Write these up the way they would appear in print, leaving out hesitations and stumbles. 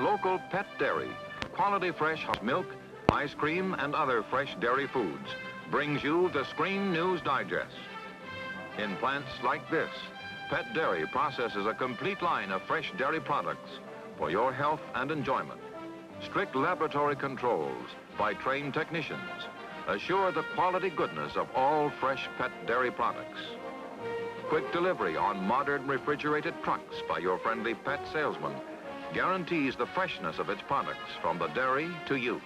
local pet dairy. Quality fresh milk, ice cream, and other fresh dairy foods brings you the Screen News Digest. In plants like this, Pet Dairy processes a complete line of fresh dairy products for your health and enjoyment. Strict laboratory controls by trained technicians assure the quality goodness of all fresh pet dairy products. Quick delivery on modern refrigerated trucks by your friendly pet salesman guarantees the freshness of its products from the dairy to you.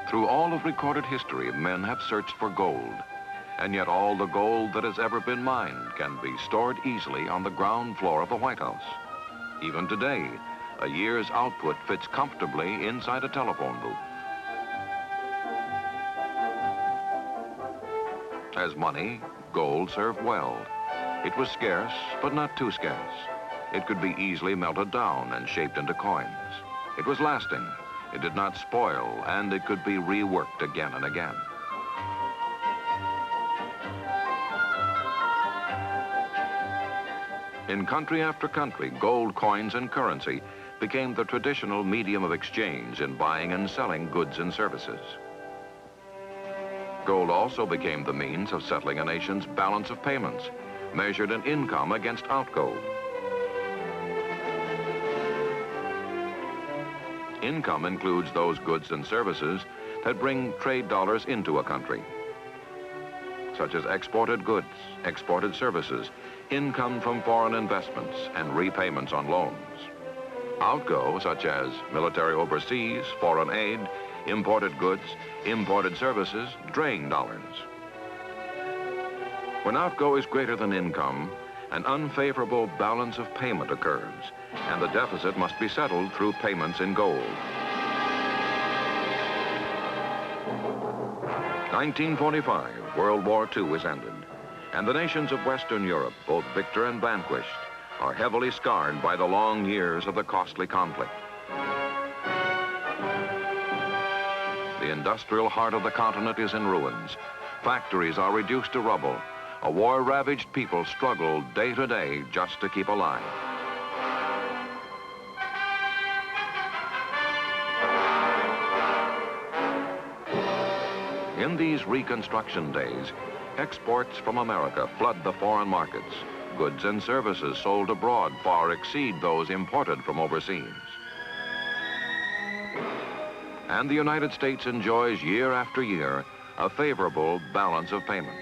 Through all of recorded history, men have searched for gold. And yet all the gold that has ever been mined can be stored easily on the ground floor of the White House. Even today, a year's output fits comfortably inside a telephone booth. As money, gold served well. It was scarce, but not too scarce. It could be easily melted down and shaped into coins. It was lasting. It did not spoil, and it could be reworked again and again. In country after country, gold coins and currency became the traditional medium of exchange in buying and selling goods and services. Gold also became the means of settling a nation's balance of payments, measured in income against outgo. Income includes those goods and services that bring trade dollars into a country, such as exported goods, exported services, income from foreign investments, and repayments on loans. Outgo, such as military overseas, foreign aid, imported goods, imported services, drain dollars. When outgo is greater than income, an unfavorable balance of payment occurs, and the deficit must be settled through payments in gold. 1945, World War II is ended, and the nations of Western Europe, both victor and vanquished, are heavily scarred by the long years of the costly conflict. The industrial heart of the continent is in ruins. Factories are reduced to rubble. A war-ravaged people struggle day to day just to keep alive. In these reconstruction days, exports from America flood the foreign markets. Goods and services sold abroad far exceed those imported from overseas. And the United States enjoys year after year a favorable balance of payments.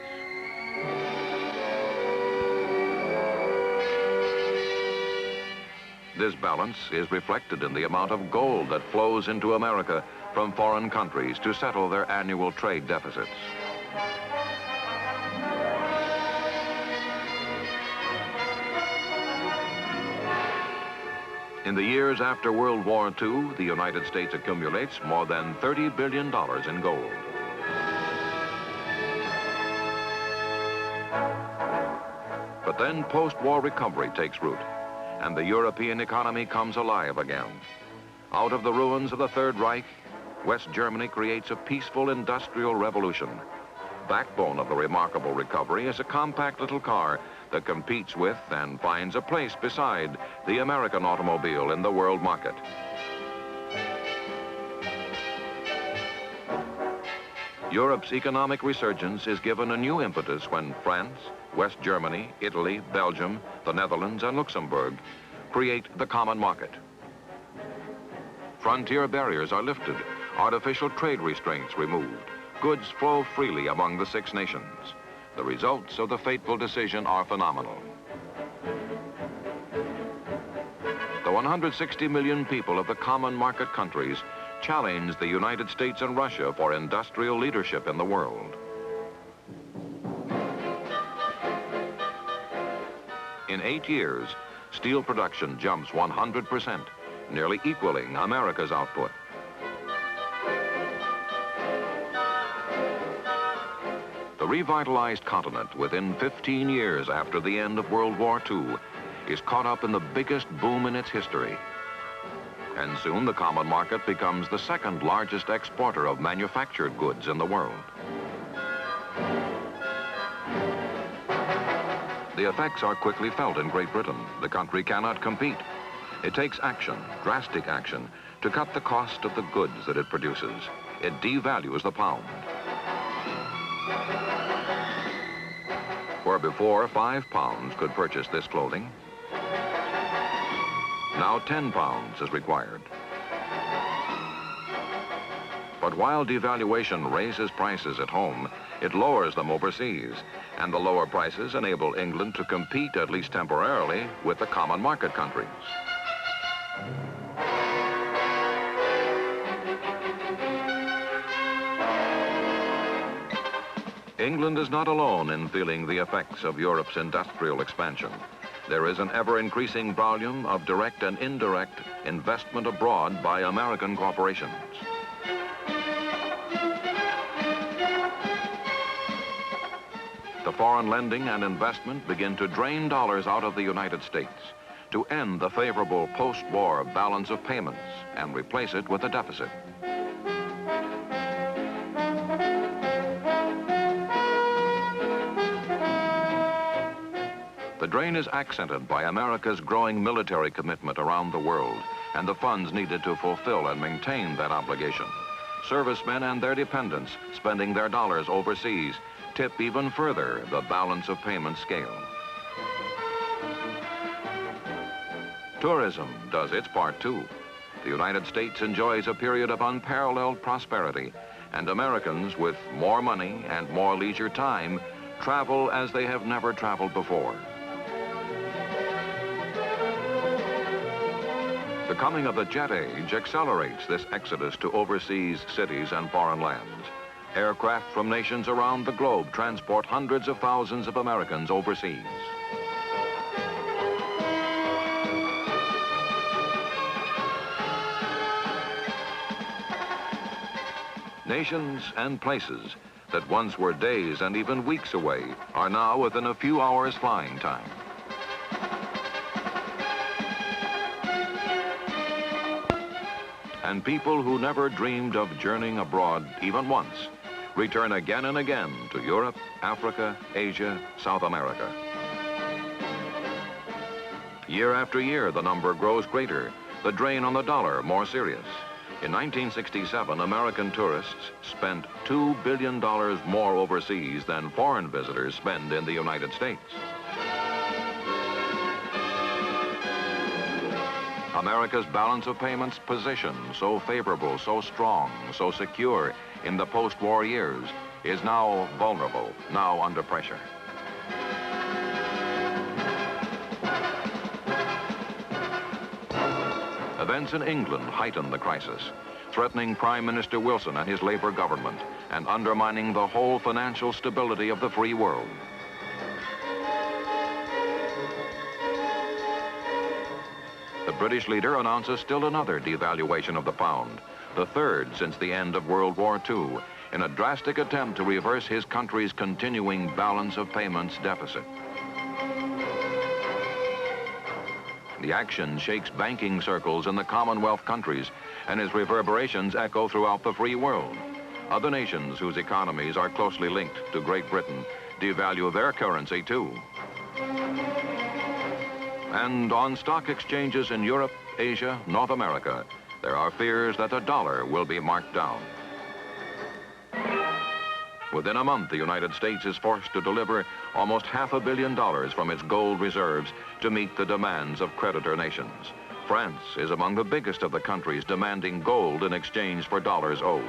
This balance is reflected in the amount of gold that flows into America from foreign countries to settle their annual trade deficits. In the years after World War II, the United States accumulates more than $30 billion in gold. But then post-war recovery takes root, and the European economy comes alive again. Out of the ruins of the Third Reich, West Germany creates a peaceful industrial revolution. Backbone of the remarkable recovery is a compact little car that competes with and finds a place beside the American automobile in the world market. Europe's economic resurgence is given a new impetus when France, West Germany, Italy, Belgium, the Netherlands, and Luxembourg create the common market. Frontier barriers are lifted, artificial trade restraints removed. Goods flow freely among the 6 nations. The results of the fateful decision are phenomenal. The 160 million people of the common market countries challenge the United States and Russia for industrial leadership in the world. In 8 years, steel production jumps 100%, nearly equaling America's output. revitalized continent within 15 years after the end of World War II is caught up in the biggest boom in its history. And soon the common market becomes the second largest exporter of manufactured goods in the world. The effects are quickly felt in Great Britain. The country cannot compete. It takes action, drastic action, to cut the cost of the goods that it produces. It devalues the pound. Where before 5 pounds could purchase this clothing, now 10 pounds is required. But while devaluation raises prices at home, it lowers them overseas, and the lower prices enable England to compete, at least temporarily, with the common market countries. England is not alone in feeling the effects of Europe's industrial expansion. There is an ever-increasing volume of direct and indirect investment abroad by American corporations. The foreign lending and investment begin to drain dollars out of the United States to end the favorable post-war balance of payments and replace it with a deficit. The drain is accented by America's growing military commitment around the world and the funds needed to fulfill and maintain that obligation. Servicemen and their dependents spending their dollars overseas tip even further the balance of payment scale. Tourism does its part too. The United States enjoys a period of unparalleled prosperity, and Americans with more money and more leisure time travel as they have never traveled before. The coming of the jet age accelerates this exodus to overseas cities and foreign lands. Aircraft from nations around the globe transport hundreds of thousands of Americans overseas. Nations and places that once were days and even weeks away are now within a few hours flying time. And people who never dreamed of journeying abroad even once return again and again to Europe, Africa, Asia, South America. Year after year, the number grows greater, the drain on the dollar more serious. In 1967, American tourists spent $2 billion more overseas than foreign visitors spend in the United States. America's balance of payments position, so favorable, so strong, so secure in the post-war years, is now vulnerable, now under pressure. Events in England heighten the crisis, threatening Prime Minister Wilson and his Labour government and undermining the whole financial stability of the free world. The British leader announces still another devaluation of the pound, the third since the end of World War II, in a drastic attempt to reverse his country's continuing balance of payments deficit. The action shakes banking circles in the Commonwealth countries, and its reverberations echo throughout the free world. Other nations whose economies are closely linked to Great Britain devalue their currency too. And on stock exchanges in Europe, Asia, North America, there are fears that the dollar will be marked down. Within a month, the United States is forced to deliver almost $500 million from its gold reserves to meet the demands of creditor nations. France is among the biggest of the countries demanding gold in exchange for dollars owed.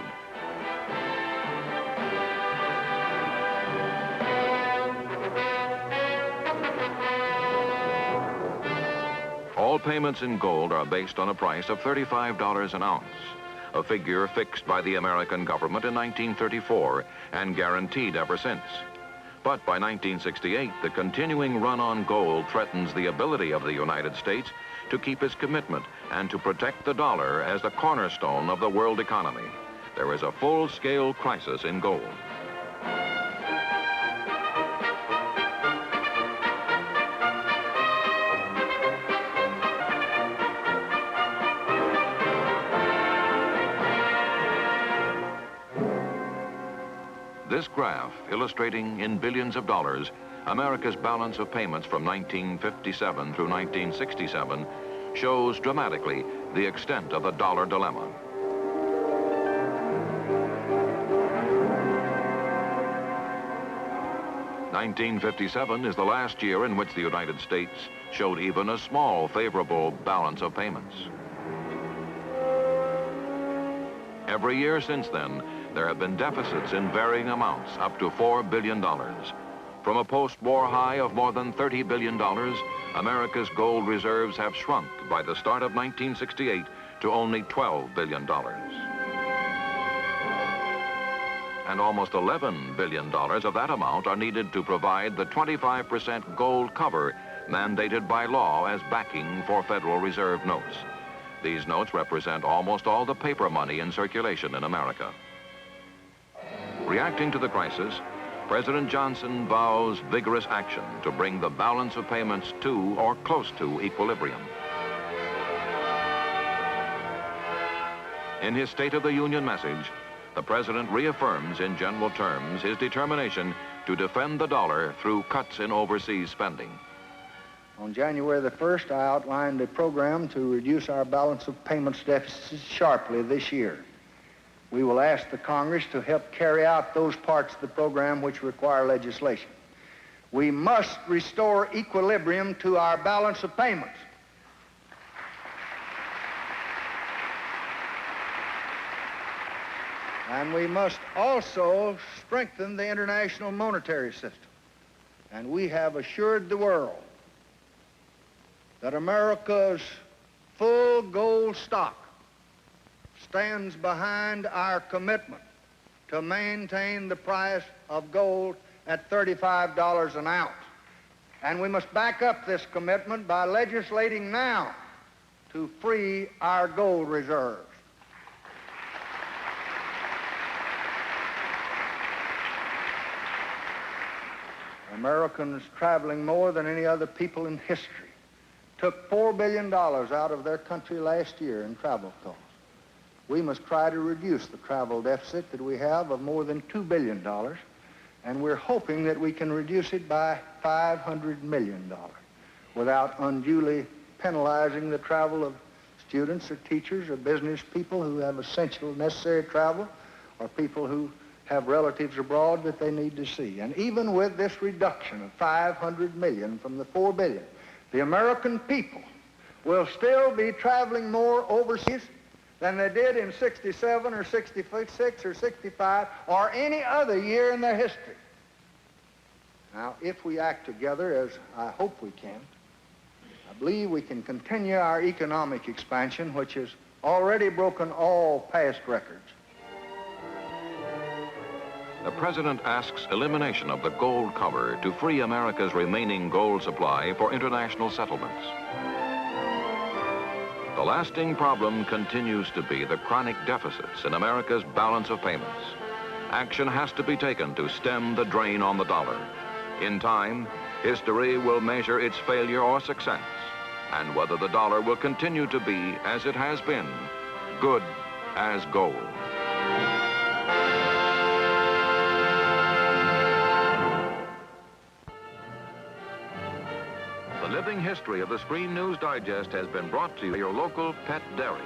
All payments in gold are based on a price of $35 an ounce, a figure fixed by the American government in 1934 and guaranteed ever since. But by 1968, the continuing run on gold threatens the ability of the United States to keep its commitment and to protect the dollar as the cornerstone of the world economy. There is a full-scale crisis in gold. This graph, illustrating in billions of dollars America's balance of payments from 1957 through 1967, shows dramatically the extent of the dollar dilemma. (1957) is the last year in which the United States showed even a small favorable balance of payments. Every year since then, there have been deficits in varying amounts, up to $4 billion. From a post-war high of more than $30 billion, America's gold reserves have shrunk by the start of 1968 to only $12 billion. And almost $11 billion of that amount are needed to provide the 25% gold cover mandated by law as backing for Federal Reserve notes. These notes represent almost all the paper money in circulation in America. Reacting to the crisis, President Johnson vows vigorous action to bring the balance of payments to or close to equilibrium. In his State of the Union message, the President reaffirms in general terms his determination to defend the dollar through cuts in overseas spending. On January the 1st, I outlined a program to reduce our balance of payments deficit sharply this year. We will ask the Congress to help carry out those parts of the program which require legislation. We must restore equilibrium to our balance of payments. And we must also strengthen the international monetary system. And we have assured the world that America's full gold stock stands behind our commitment to maintain the price of gold at $35 an ounce. And we must back up this commitment by legislating now to free our gold reserves. Americans traveling more than any other people in history took $4 billion out of their country last year in travel costs. We must try to reduce the travel deficit that we have of more than $2 billion, and we're hoping that we can reduce it by $500 million without unduly penalizing the travel of students or teachers or business people who have essential necessary travel, or people who have relatives abroad that they need to see. And even with this reduction of $500 million from the $4 billion, the American people will still be traveling more overseas than they did in 67 or 66 or 65 or any other year in their history. Now, if we act together, as I hope we can, I believe we can continue our economic expansion, which has already broken all past records. The President asks elimination of the gold cover to free America's remaining gold supply for international settlements. The lasting problem continues to be the chronic deficits in America's balance of payments. Action has to be taken to stem the drain on the dollar. In time, history will measure its failure or success, and whether the dollar will continue to be, as it has been, good as gold. The living history of the Screen News Digest has been brought to you by your local Pet Dairy.